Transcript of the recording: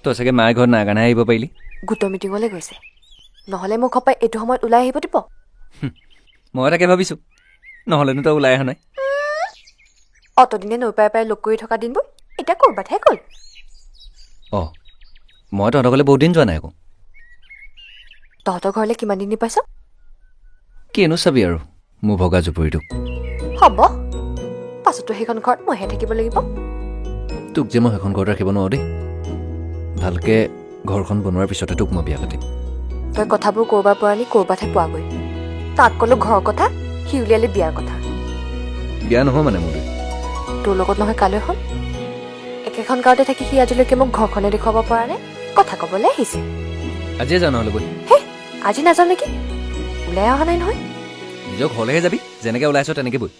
তই চাগে মায়ে ঘৰত নাই কাৰণে আহিব পাৰিলি। গোটৰ মিটিঙলৈ গৈছে, নহ'লে মোক ঘপাই এইটো সময়ত ওলাই আহিব দিব। মই তাকে ভাবিছোঁ, নহ'লেনো তই ওলাই অহা নাই। অতদিনে নৈ পাই পাই লগ কৰি থকা দিনবোৰ এতিয়া ক'ৰবাতহে গ'ল। অঁ, মই তহঁতৰ ঘৰলৈ বহুত দিন যোৱা নাই আকৌ। তহঁতৰ ঘৰলৈ কিমান দিন পাইছ? কিনো চাবি আৰু মোৰ ভগা জুপুৰিটোক। হ'ব, পাছতো সেইখন ঘৰত মইহে থাকিব লাগিব। তোক যে মই সেইখন ঘৰত ৰাখিব নোৱাৰোঁ দেই। ভালকৈ ঘৰখন বনোৱাৰ পিছতে তোক মই বিয়া পাতিম। তই কথাবোৰ ক'ৰবাৰ পৰা নি ক'ৰবাতহে পোৱাগৈ। তাক ক'লো ঘৰৰ কথা, সি উলিয়ালে বিয়াৰ কথা। বিয়া নহয় মানে মোৰ তোৰ লগত নহয় কালৈ হ'ল? একেখন গাঁৱতে থাকি সি আজিলৈকে মোক ঘৰখনে দেখুৱাব পৰা নাই, কথা ক'বলৈ আহিছে। আজিয়ে যাওঁ নহ'লে বৈ। হে, আজি নাযাওঁ নেকি? ওলাই অহা নাই নহয়। নিজৰ ঘৰলৈহে যাবি, যেনেকৈ ওলাইছ তেনেকৈ বৈ।